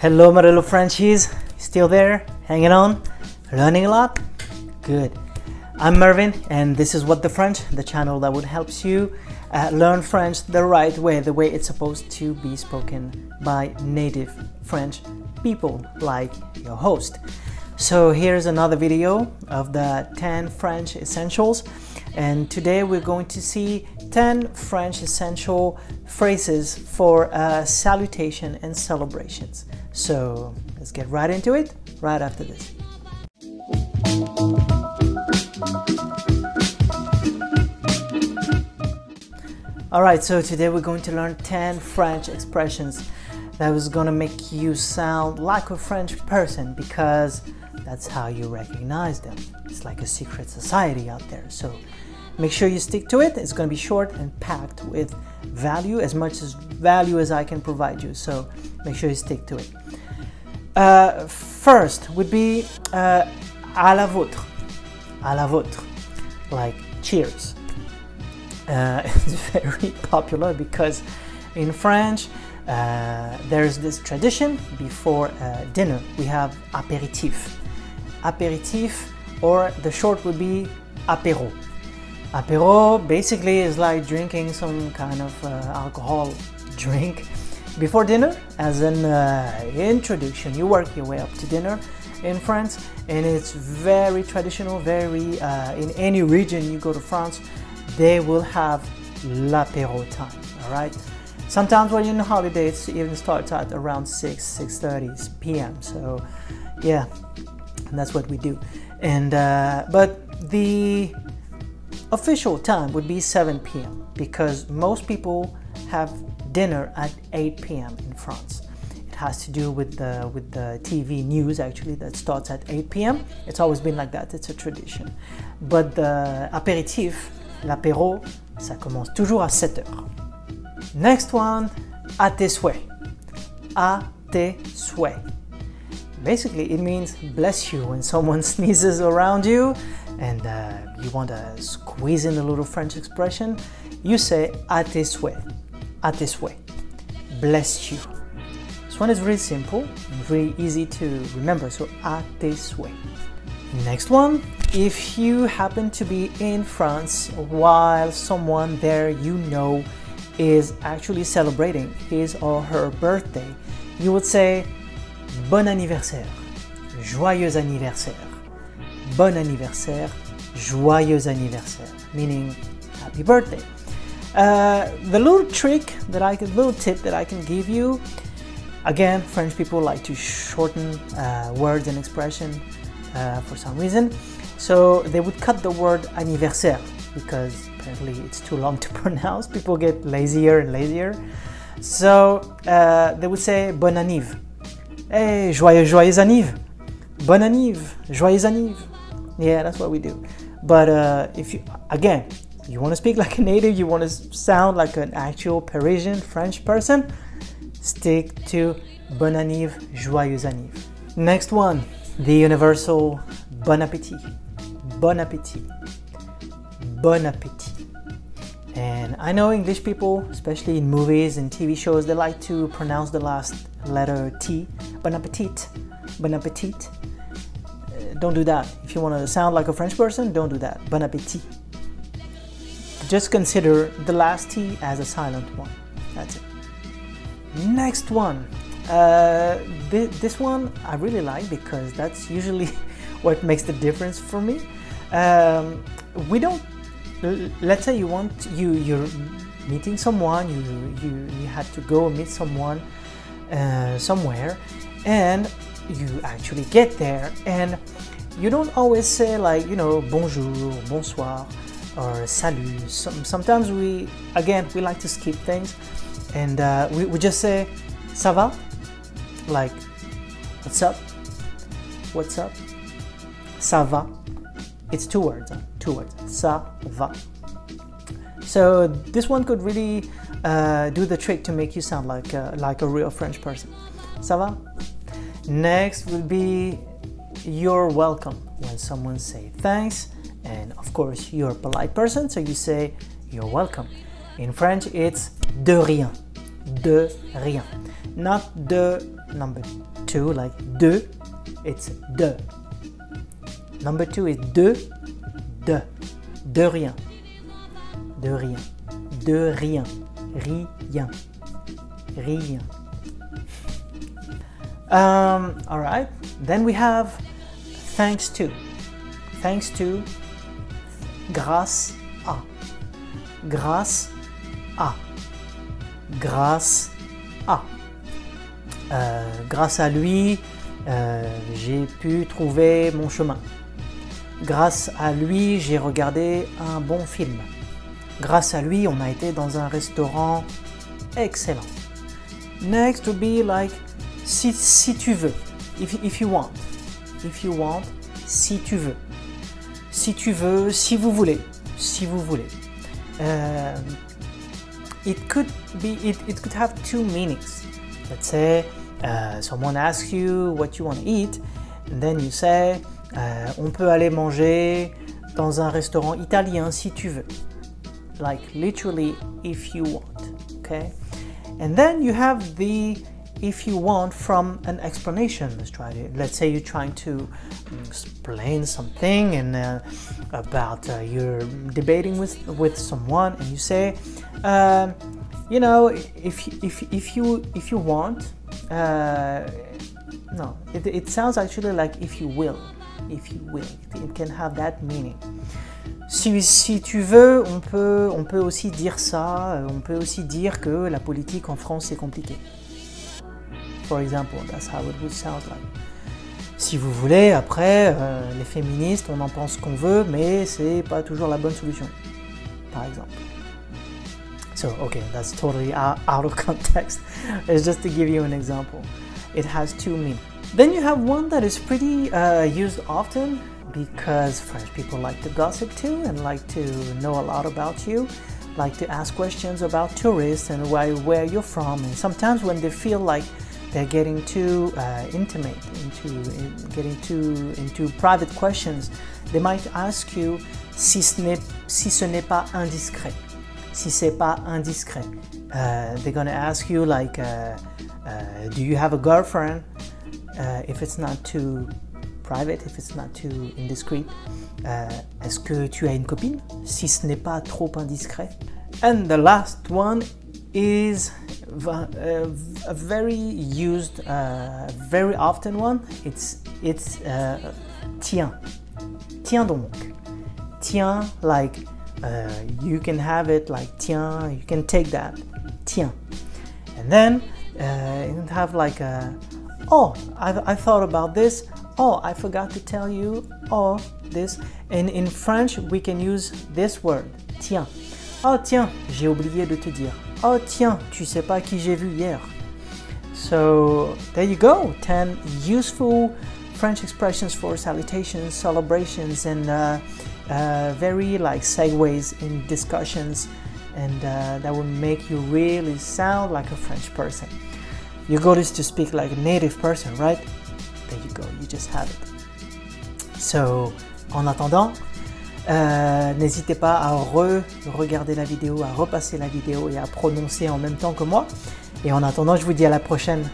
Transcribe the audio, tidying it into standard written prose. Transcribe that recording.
Hello, my little Frenchies. Still there? Hanging on? Learning a lot? Good. I'm Mervin, and this is What the French, the channel that would help you learn French the right way, the way it's supposed to be spoken by native French people like your host. So here's another video of the 10 French essentials, and today we're going to see 10 French essential phrases for salutation and celebrations. So let's get right into it right after this. Alright, so today we're going to learn 10 French expressions that was going to make you sound like a French person, because that's how you recognize them. It's like a secret society out there. So make sure you stick to it. It's going to be short and packed with value, as much as value as I can provide you. So make sure you stick to it. First would be à la vôtre. À la vôtre. Like cheers. It's very popular because in French there's this tradition before dinner. We have apéritif. Apéritif, or the short would be apéro. Apéro basically is like drinking some kind of alcohol drink before dinner, as an introduction. You work your way up to dinner in France, and it's very traditional, very in any region you go to France, they will have l'apéro time, all right? Sometimes when you're on holiday, it even starts at around 6:30 p.m. So yeah, that's what we do. And but the official time would be 7 p.m. because most people have dinner at 8 p.m. in France. It has to do with the TV news, actually, that starts at 8 p.m. It's always been like that. It's a tradition. But the apéritif, l'apéro, ça commence toujours à 7 heures. Next one, à tes souhaits. À tes souhaits. Basically, it means bless you when someone sneezes around you and you want to squeeze in a little French expression. You say à tes souhaits. À tes souhaits. Bless you. This one is really simple and very easy to remember. So à tes souhaits. Next one, if you happen to be in France while someone there you know is actually celebrating his or her birthday, you would say bon anniversaire, joyeux anniversaire, bon anniversaire, joyeux anniversaire, meaning happy birthday. The little tip that I can give you, again, French people like to shorten words and expression for some reason. So they would cut the word anniversaire because apparently it's too long to pronounce. People get lazier and lazier. So they would say bon anniv. Hey, joyeux anniv. Bon anniv. Joyeux anniv. Yeah, that's what we do. But if you, again, you want to speak like a native, you want to sound like an actual Parisian French person, stick to bon anniv, joyeux anniv. Next one, the universal bon appétit. Bon appétit. Bon appétit. And I know English people, especially in movies and TV shows, they like to pronounce the last letter T. Bon appetit. Bon appetit. Don't do that. If you want to sound like a French person, don't do that. Bon appétit. Just consider the last T as a silent one. That's it. Next one. This one I really like because that's usually what makes the difference for me. We don't. Let's say you're meeting someone. You had to go and meet someone somewhere, and you actually get there, and you don't always say, like, you know, bonjour, bonsoir, or salut. Sometimes we like to skip things, and we just say ça va, like what's up, ça va. It's two words, ça va. So this one could really do the trick to make you sound like a real French person. Ça va? Next would be you're welcome. When someone say thanks, and of course you're a polite person, so you say you're welcome. In French it's de rien. De rien. Not de Number 2, like deux, it's de. Number 2 is de rien, de rien, de rien, rien, rien. All right, then we have thanks to, grâce à, grâce à, grâce à. Grâce à lui, j'ai pu trouver mon chemin. Grâce à lui, j'ai regardé un bon film. Grâce à lui, on a été dans un restaurant excellent. Next would be like si tu veux, if you want, si tu veux, si vous voulez, It could have two meanings. Let's say someone asks you what you want to eat, and then you say on peut aller manger dans un restaurant italien si tu veux. Like literally, if you want. Okay, and then you have the if you want from an explanation. Let's say you're trying to explain something and about you're debating with someone, and you say, you know, if you want. No, it sounds actually like if you will. It can have that meaning. Si tu veux, on peut aussi dire ça. On peut aussi dire que la politique en France c'est compliqué. For example, that's how it would sound like. Si vous voulez, après, les féministes, on en pense qu'on veut, mais c'est pas toujours la bonne solution. Par exemple. So, okay, that's totally out of context. It's just to give you an example. It has two meanings. Then you have one that is pretty used often because French people like to gossip too and like to know a lot about you, like to ask questions about tourists and where you're from. And sometimes when they feel like they're getting too intimate, into private questions, they might ask you si ce n'est pas indiscret. Si c'est pas indiscret. They're gonna ask you like, do you have a girlfriend? If it's not too private, if it's not too indiscreet. Est-ce que tu as une copine? Si ce n'est pas trop indiscret. And the last one is a very used, very often one. It's tiens. Tiens donc. Tiens, like you can have it like tiens, you can take that. Tiens. And then you can have like oh, I thought about this. Oh, I forgot to tell you. Oh, this. And in French, we can use this word. Tiens. Oh, tiens, j'ai oublié de te dire. Oh, tiens, tu sais pas qui j'ai vu hier. So, there you go. 10 useful French expressions for salutations, celebrations, and very like segues in discussions. And that will make you really sound like a French person. Your goal is to speak like a native person, right? There you go, you just have it. So, en attendant, n'hésitez pas à regarder la vidéo, à repasser la vidéo et à prononcer en même temps que moi. Et en attendant, je vous dis à la prochaine.